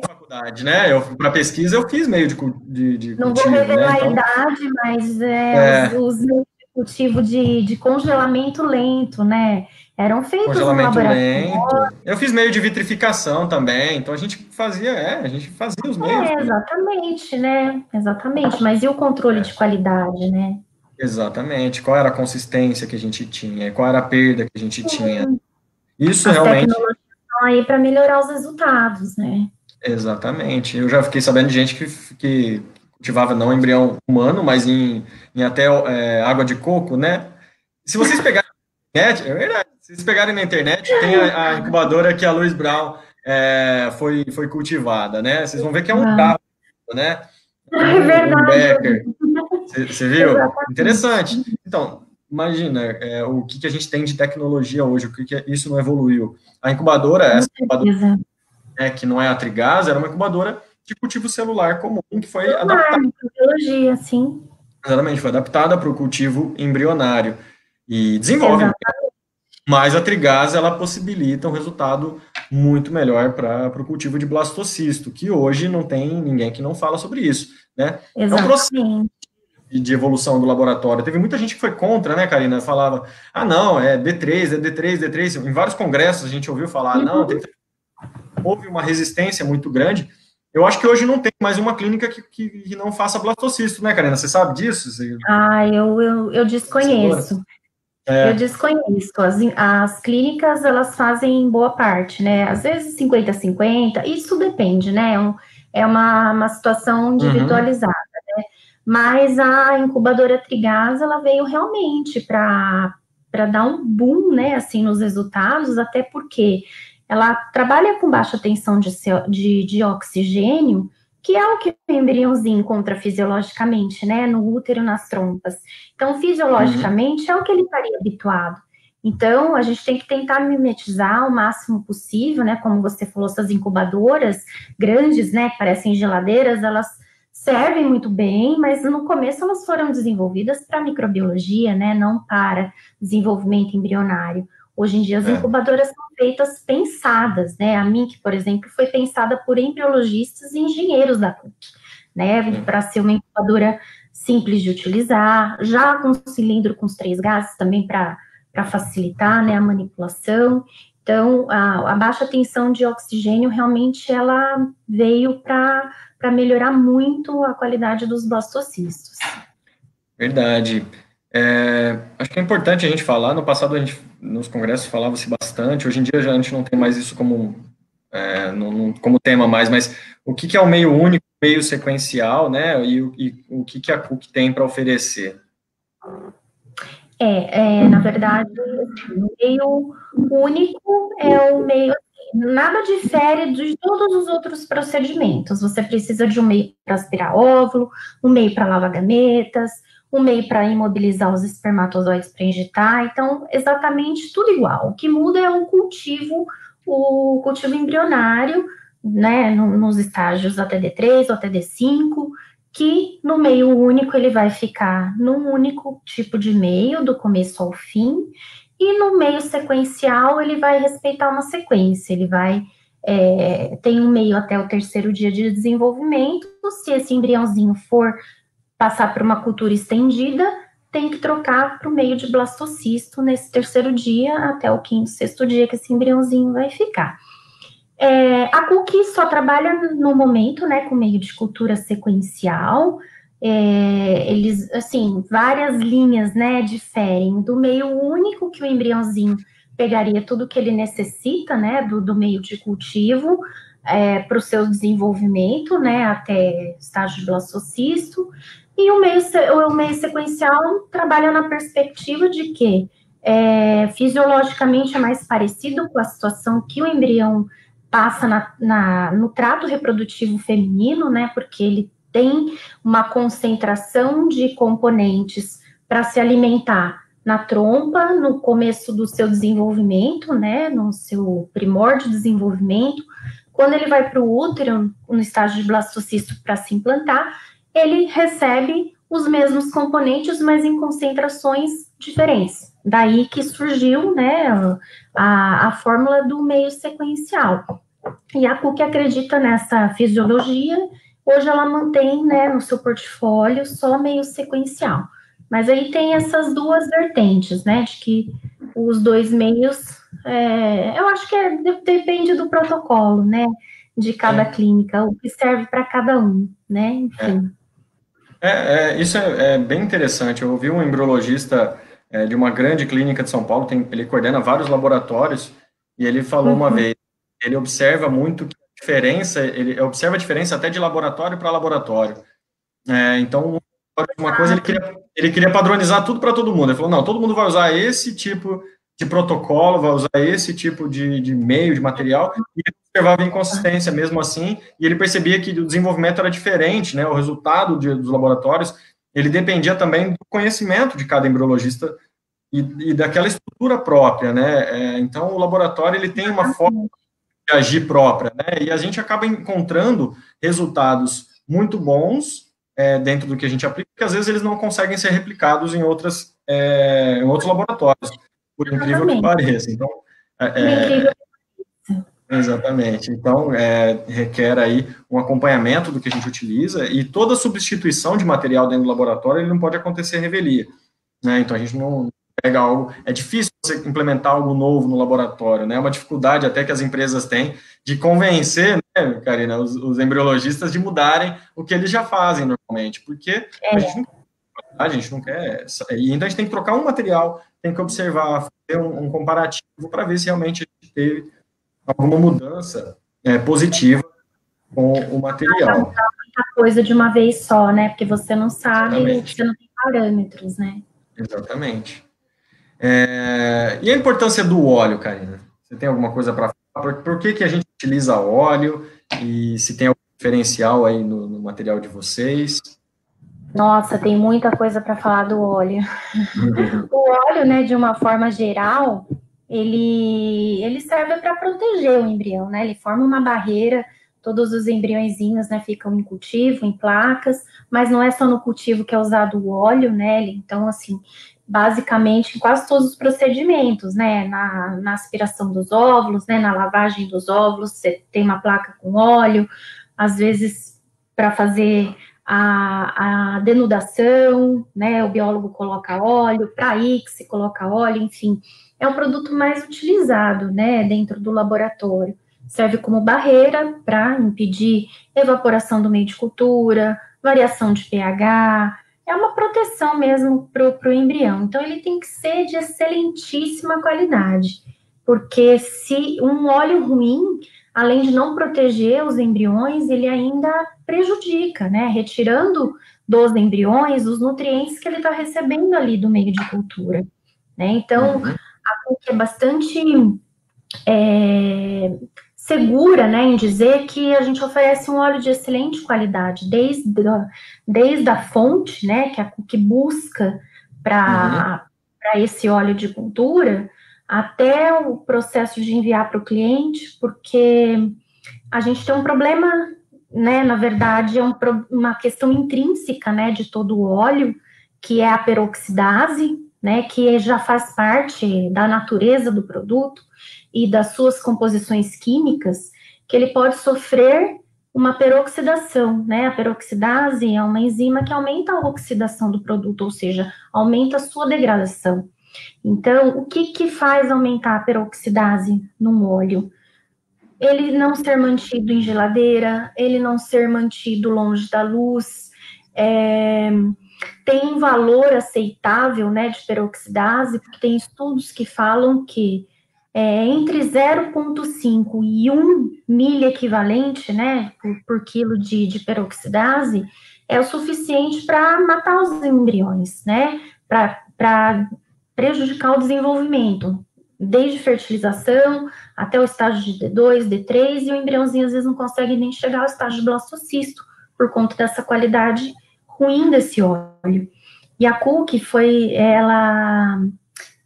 Faculdade, né? Para pesquisa eu fiz meio de cultivo. Não vou revelar, né? Então, a idade, mas os meios de cultivo de congelamento lento, né? Eram feitos no laboratório. Eu fiz meio de vitrificação também, então a gente fazia os meios. Exatamente, né? Exatamente. Mas e o controle de qualidade, né? Exatamente. Qual era a consistência que a gente tinha? Qual era a perda que a gente tinha? Isso realmente. As tecnologias estão aí para melhorar os resultados, né? Exatamente. Eu já fiquei sabendo de gente que cultivava não embrião humano, mas em até água de coco, né? Se vocês pegarem na internet, é verdade. Se vocês pegarem na internet, tem a incubadora que a Louise Brown foi cultivada, né? Vocês vão ver que é um carro, né? É verdade. Você viu? Exatamente. Interessante. Então, imagina o que a gente tem de tecnologia hoje, o que isso não evoluiu. A incubadora, essa incubadora, que não é a Trigás, era uma incubadora de cultivo celular comum, que foi adaptada. Biologia, sim. Exatamente, foi adaptada para o cultivo embrionário. E desenvolve. Exatamente. Mas a Trigás, ela possibilita um resultado muito melhor para o cultivo de blastocisto, que hoje não tem ninguém que não fala sobre isso, né? É um processo Exatamente. de evolução do laboratório. Teve muita gente que foi contra, né, Karina? Falava, não, é D3, é D3, D3. Em vários congressos a gente ouviu falar, não, houve uma resistência muito grande. Eu acho que hoje não tem mais uma clínica que não faça blastocisto, né, Karina? Você sabe disso? Eu desconheço. Eu desconheço. As clínicas, elas fazem boa parte, né? Às vezes 50-50, isso depende, né? É uma situação individualizada, né? Mas a incubadora Trigás, ela veio realmente para dar um boom, né, assim, nos resultados, até porque ela trabalha com baixa tensão de oxigênio, que é o que o embriãozinho encontra fisiologicamente, né, no útero e nas trompas. Então, fisiologicamente, é o que ele estaria habituado. Então, a gente tem que tentar mimetizar o máximo possível, né, como você falou, essas incubadoras grandes, né, que parecem geladeiras, elas servem muito bem, mas no começo elas foram desenvolvidas para microbiologia, né, não para desenvolvimento embrionário. Hoje em dia as incubadoras são feitas pensadas, né, a MINC, por exemplo, foi pensada por embriologistas e engenheiros da PUC, né, para ser uma incubadora simples de utilizar, já com cilindro com os 3 gases também para facilitar, né, a manipulação. Então, a baixa tensão de oxigênio realmente ela veio para melhorar muito a qualidade dos blastocistos. Verdade. Acho que é importante a gente falar, no passado a gente, nos congressos falava-se bastante, hoje em dia a gente não tem mais isso como, como tema mais, mas o que é o meio único, meio sequencial, né, e o que a CUC tem para oferecer? Na verdade, o meio único é o meio, nada difere de todos os outros procedimentos. Você precisa de um meio para aspirar óvulo, um meio para lavar gametas, um meio para imobilizar os espermatozoides para injetar. Então, exatamente tudo igual. O que muda é o cultivo embrionário, né, nos estágios até D3 ou até D5, que no meio único ele vai ficar num único tipo de meio, do começo ao fim, e no meio sequencial ele vai respeitar uma sequência, ele vai tem um meio até o 3º dia de desenvolvimento, se esse embriãozinho for passar por uma cultura estendida, tem que trocar para o meio de blastocisto nesse 3º dia até o 5º, 6º dia que esse embriãozinho vai ficar. A CUC só trabalha no momento, né, com meio de cultura sequencial. Eles, assim, várias linhas, né, diferem do meio único, que o embriãozinho pegaria tudo que ele necessita, né, do meio de cultivo, para o seu desenvolvimento, né, até estágio de blastocisto, e o meio sequencial trabalha na perspectiva de que fisiologicamente é mais parecido com a situação que o embrião passa no trato reprodutivo feminino, né, porque ele tem uma concentração de componentes para se alimentar na trompa, no começo do seu desenvolvimento, né, no seu primórdio de desenvolvimento. Quando ele vai para o útero, no estágio de blastocisto para se implantar, ele recebe os mesmos componentes, mas em concentrações diferentes. Daí que surgiu, né, a fórmula do meio sequencial. E a CUC acredita nessa fisiologia, hoje ela mantém, né, no seu portfólio só meio sequencial. Mas aí tem essas duas vertentes, né, de que os dois meios, eu acho que depende do protocolo, né, de cada clínica, o que serve para cada um, né, enfim. Isso é bem interessante. Eu ouvi um embriologista de uma grande clínica de São Paulo, ele coordena vários laboratórios, e ele falou uma vez, ele observa muito que ele observa a diferença até de laboratório para laboratório. Então, uma coisa, ele queria padronizar tudo para todo mundo. Ele falou, não, todo mundo vai usar esse tipo de protocolo, vai usar esse tipo de meio, de material, e ele observava inconsistência mesmo assim, e ele percebia que o desenvolvimento era diferente, né, o resultado dos laboratórios, ele dependia também do conhecimento de cada embriologista e daquela estrutura própria, né, então o laboratório, ele tem uma forma de agir própria, né, e a gente acaba encontrando resultados muito bons dentro do que a gente aplica, que às vezes eles não conseguem ser replicados em outros laboratórios, por incrível que pareça. Então, Exatamente. Então, requer aí um acompanhamento do que a gente utiliza, e toda substituição de material dentro do laboratório, ele não pode acontecer revelia, né? Então, a gente não pega algo... É difícil você implementar algo novo no laboratório, né? É uma dificuldade até que as empresas têm de convencer, né, Karina, os embriologistas de mudarem o que eles já fazem normalmente, porque a gente não quer... E ainda a gente tem que trocar um material, tem que observar, fazer um comparativo para ver se realmente a gente teve alguma mudança positiva com o material. Muita coisa de uma vez só, né? Porque você não sabe, Exatamente. você não tem parâmetros, né? Exatamente. E a importância do óleo, Karina? Você tem alguma coisa para falar? Por que a gente utiliza óleo? E se tem algum diferencial aí no material de vocês? Nossa, tem muita coisa para falar do óleo. O óleo, né, de uma forma geral, ele serve para proteger o embrião, né? Ele forma uma barreira, todos os embriõezinhos, né, ficam em cultivo, em placas, mas não é só no cultivo que é usado o óleo, né? Então, assim, basicamente, em quase todos os procedimentos, né? Na aspiração dos óvulos, né? Na lavagem dos óvulos, você tem uma placa com óleo, às vezes para fazer a denudação, né? O biólogo coloca óleo, para ICSI coloca óleo, enfim, é o produto mais utilizado, né? Dentro do laboratório. Serve como barreira para impedir evaporação do meio de cultura, variação de pH, é uma proteção mesmo para o embrião. Então, ele tem que ser de excelentíssima qualidade, porque se um óleo ruim, além de não proteger os embriões, ele ainda prejudica, né? Retirando dos embriões os nutrientes que ele está recebendo ali do meio de cultura, né? Então, a CUC é bastante segura, né, em dizer que a gente oferece um óleo de excelente qualidade, desde a fonte, né, que a CUC busca para esse óleo de cultura, até o processo de enviar para o cliente, porque a gente tem um problema, né, na verdade, uma questão intrínseca, né, de todo o óleo, que é a peroxidase, né, que já faz parte da natureza do produto e das suas composições químicas, que ele pode sofrer uma peroxidação, né? A peroxidase é uma enzima que aumenta a oxidação do produto, ou seja, aumenta a sua degradação. Então, o que faz aumentar a peroxidase num óleo? Ele não ser mantido em geladeira, ele não ser mantido longe da luz, tem um valor aceitável, né, de peroxidase, porque tem estudos que falam que entre 0,5 e 1 miliequivalente, né, por quilo de peroxidase, é o suficiente para matar os embriões, né, para prejudicar o desenvolvimento, desde fertilização até o estágio de D2, D3, e o embriãozinho às vezes não consegue nem chegar ao estágio de blastocisto, por conta dessa qualidade ruim desse óleo. E a CUC ela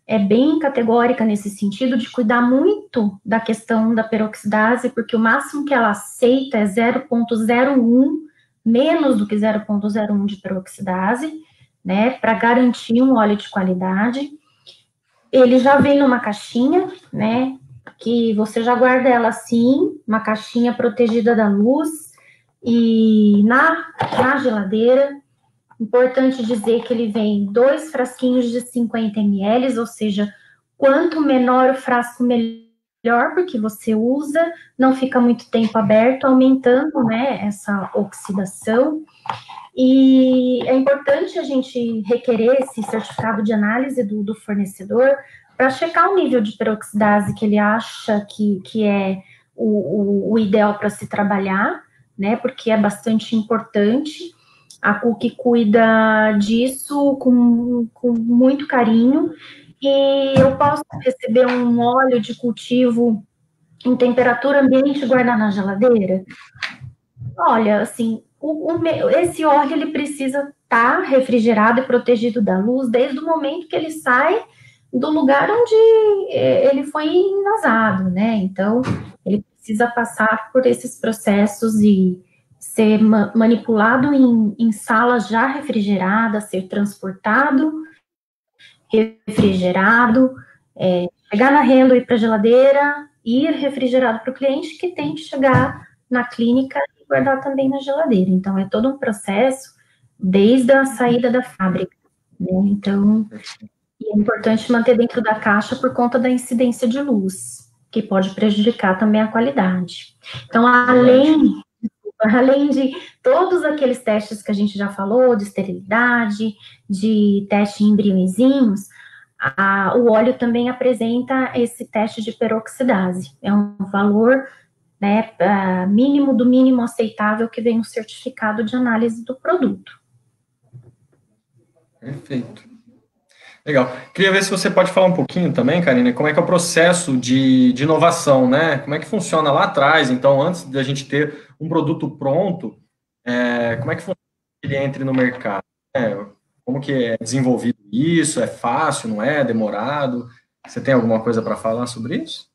é bem categórica nesse sentido de cuidar muito da questão da peroxidase, porque o máximo que ela aceita é 0,01, menos do que 0,01 de peroxidase, né, para garantir um óleo de qualidade. Ele já vem numa caixinha, né, que você já guarda ela assim, uma caixinha protegida da luz, e na geladeira. Importante dizer que ele vem 2 frasquinhos de 50 ml, ou seja, quanto menor o frasco, melhor, porque você usa, não fica muito tempo aberto, aumentando, né, essa oxidação. E é importante a gente requerer esse certificado de análise do fornecedor para checar o nível de peroxidase que ele acha que é o ideal para se trabalhar, né, porque é bastante importante. A CUC cuida disso com muito carinho, e eu posso receber um óleo de cultivo em temperatura ambiente e guardar na geladeira? Olha, assim, esse óleo ele precisa estar refrigerado e protegido da luz desde o momento que ele sai do lugar onde ele foi envasado, né? Então, ele precisa passar por esses processos e ser manipulado em salas já refrigeradas, ser transportado, refrigerado, chegar na renda, ir para a geladeira, ir refrigerado para o cliente, que tem que chegar na clínica e guardar também na geladeira. Então, é todo um processo desde a saída da fábrica, né? Então, é importante manter dentro da caixa por conta da incidência de luz, que pode prejudicar também a qualidade. Então, além de todos aqueles testes que a gente já falou, de esterilidade, de teste em embriõezinhos, o óleo também apresenta esse teste de peroxidase. É um valor, né, mínimo do mínimo aceitável que vem no certificado de análise do produto. Perfeito. Legal. Queria ver se você pode falar um pouquinho também, Karine, como é que é o processo de inovação, né? Como é que funciona lá atrás? Então, antes da gente ter um produto pronto, como é que funciona que ele entre no mercado? Como que é desenvolvido isso? É fácil, não é? Demorado? Você tem alguma coisa para falar sobre isso?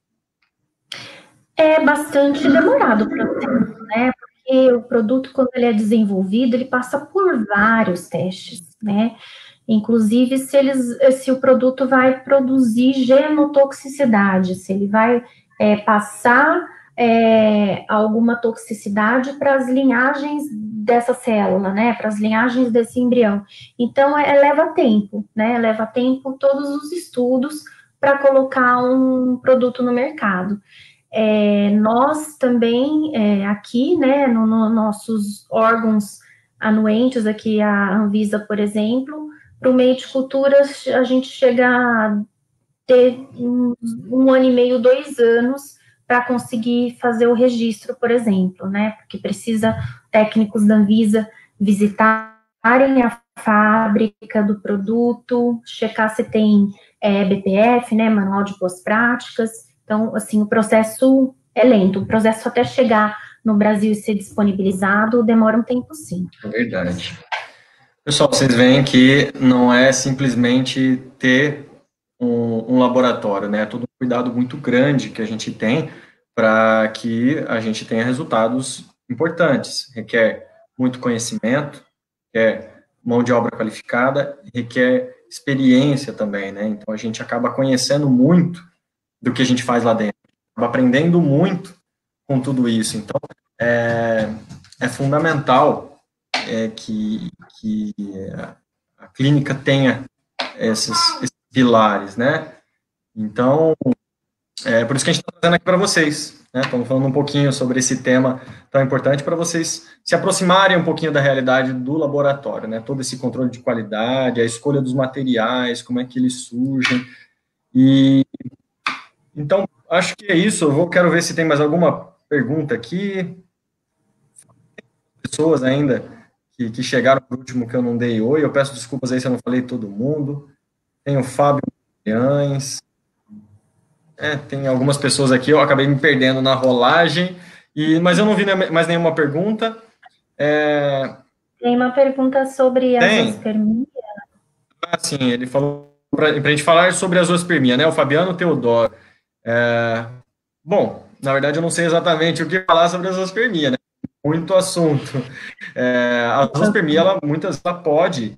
É bastante demorado o processo, né? Porque o produto, quando ele é desenvolvido, ele passa por vários testes, né? Inclusive, se o produto vai produzir genotoxicidade, se ele vai passar alguma toxicidade para as linhagens dessa célula, né? Para as linhagens desse embrião. Então, leva tempo, né? Leva tempo todos os estudos para colocar um produto no mercado. Nós também, aqui, né, nossos órgãos anuentes, aqui a Anvisa, por exemplo, para o meio de culturas, a gente chega a ter um ano e meio, 2 anos, para conseguir fazer o registro, por exemplo, né, porque precisa técnicos da Anvisa visitarem a fábrica do produto, checar se tem BPF, né, Manual de Boas Práticas. Então, assim, o processo é lento. O processo até chegar no Brasil e ser disponibilizado demora um tempo, sim. É verdade. Pessoal, vocês veem que não é simplesmente ter um laboratório, né? É todo um cuidado muito grande que a gente tem para que a gente tenha resultados importantes. Requer muito conhecimento, requer mão de obra qualificada, requer experiência também, né? Então, a gente acaba conhecendo muito do que a gente faz lá dentro, acaba aprendendo muito com tudo isso. Então, é fundamental que a clínica tenha esses pilares, né? Então, por isso que a gente está trazendo aqui para vocês, né? Estamos falando um pouquinho sobre esse tema tão importante para vocês se aproximarem um pouquinho da realidade do laboratório, né? Todo esse controle de qualidade, a escolha dos materiais, como é que eles surgem. E então, acho que é isso. Quero ver se tem mais alguma pergunta aqui. Pessoas ainda que chegaram por último que eu não dei oi. Eu peço desculpas aí se eu não falei todo mundo. Tem o Fábio Magalhães. Tem algumas pessoas aqui, eu acabei me perdendo na rolagem, mas eu não vi mais nenhuma pergunta. Tem uma pergunta sobre a zoospermia. Sim, ele falou para a gente falar sobre a zoospermia, né? O Fabiano Teodoro. Bom, na verdade eu não sei exatamente o que falar sobre a zoospermia, né? Muito assunto. A zoospermia, muitas vezes, pode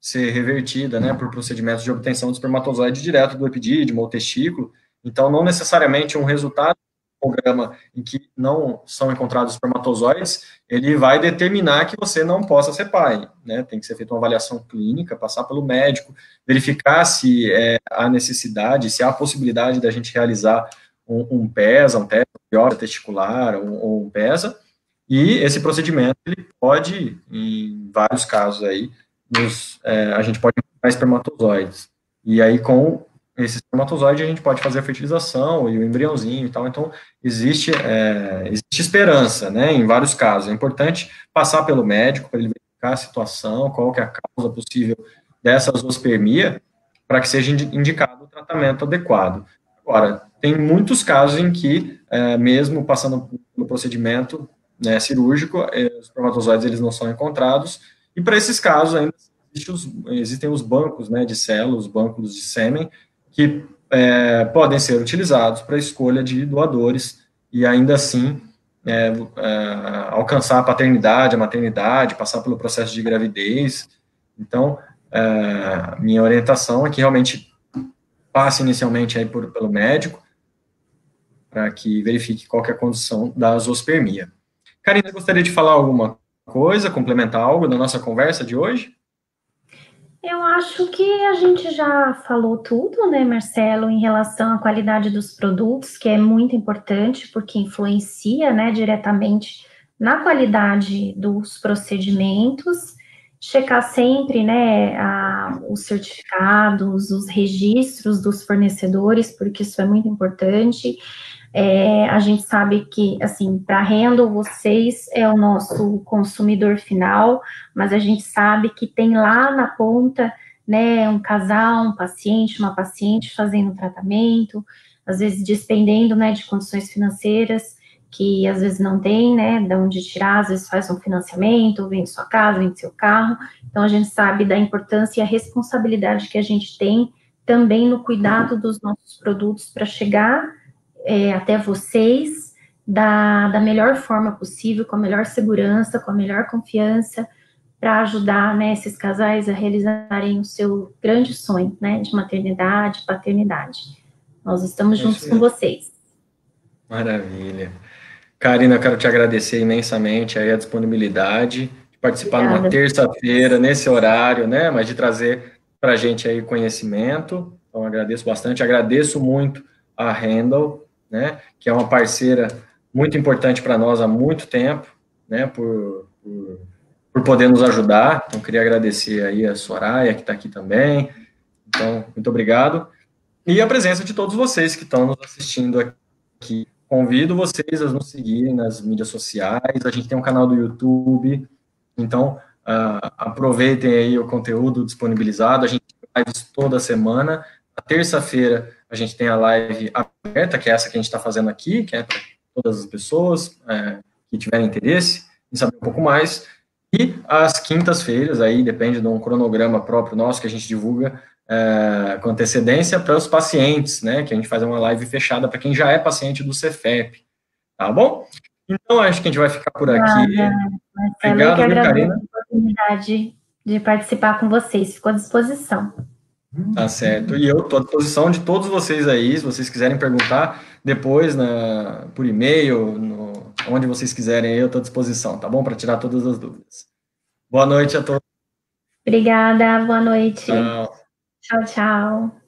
ser revertida, né, por procedimentos de obtenção de espermatozoide direto do epidídimo ou testículo. Então, não necessariamente um resultado do programa em que não são encontrados espermatozoides, ele vai determinar que você não possa ser pai, né? Tem que ser feita uma avaliação clínica, passar pelo médico, verificar se há necessidade, se há a possibilidade da gente realizar um PESA, um teste de biópsia testicular ou um PESA, e esse procedimento ele pode, em vários casos aí, a gente pode encontrar espermatozoides. E aí, com esse espermatozoide, a gente pode fazer a fertilização e o embriãozinho e tal. Então, existe esperança, né, em vários casos. É importante passar pelo médico para ele verificar a situação, qual que é a causa possível dessa zoospermia, para que seja indicado o tratamento adequado. Agora, tem muitos casos em que, mesmo passando pelo procedimento, né, cirúrgico, os espermatozoides eles não são encontrados, e para esses casos ainda existem os bancos, né, de células, os bancos de sêmen, que podem ser utilizados para a escolha de doadores e ainda assim alcançar a paternidade, a maternidade, passar pelo processo de gravidez. Então, minha orientação é que realmente passe inicialmente aí pelo médico, para que verifique qual que é a condição da zoospermia. Karina, gostaria de falar alguma coisa, complementar algo da nossa conversa de hoje? Eu acho que a gente já falou tudo, né, Marcelo, em relação à qualidade dos produtos, que é muito importante, porque influencia, né, diretamente na qualidade dos procedimentos. Checar sempre, né, os certificados, os registros dos fornecedores, porque isso é muito importante. A gente sabe que, assim, para renda, vocês é o nosso consumidor final, mas a gente sabe que tem lá na ponta, né, um casal, um paciente, uma paciente fazendo tratamento, às vezes despendendo, né, de condições financeiras que às vezes não tem, né, de onde tirar, às vezes faz um financiamento, vende sua casa, vende seu carro. Então a gente sabe da importância e a responsabilidade que a gente tem também no cuidado dos nossos produtos para chegar até vocês da melhor forma possível, com a melhor segurança, com a melhor confiança, para ajudar, né, esses casais a realizarem o seu grande sonho, né, de maternidade, paternidade. Nós estamos juntos com vocês. Maravilha. Karina, eu quero te agradecer imensamente aí a disponibilidade de participar numa terça-feira, nesse horário, né, mas de trazer para a gente aí conhecimento. Então, agradeço bastante. Agradeço muito a Handle, né, que é uma parceira muito importante para nós há muito tempo, né, por poder nos ajudar. Então, queria agradecer aí a Soraya, que está aqui também. Então, muito obrigado. E a presença de todos vocês que estão nos assistindo aqui. Convido vocês a nos seguirem nas mídias sociais. A gente tem um canal do YouTube. Então, aproveitem aí o conteúdo disponibilizado. A gente tem lives toda semana. Na terça-feira, a gente tem a live aberta, que é essa que a gente está fazendo aqui, que é para todas as pessoas que tiverem interesse em saber um pouco mais. E às quintas-feiras, aí depende de um cronograma próprio nosso que a gente divulga com antecedência para os pacientes, né? Que a gente faz uma live fechada para quem já é paciente do Cefep, tá bom? Então, acho que a gente vai ficar por aqui. Obrigado, viu, Karina? A oportunidade de participar com vocês, ficou à disposição. Tá certo. E eu estou à disposição de todos vocês aí, se vocês quiserem perguntar depois por e-mail, onde vocês quiserem, eu estou à disposição, tá bom? Para tirar todas as dúvidas. Boa noite a todos. Obrigada, boa noite. Tchau. Tchau, tchau.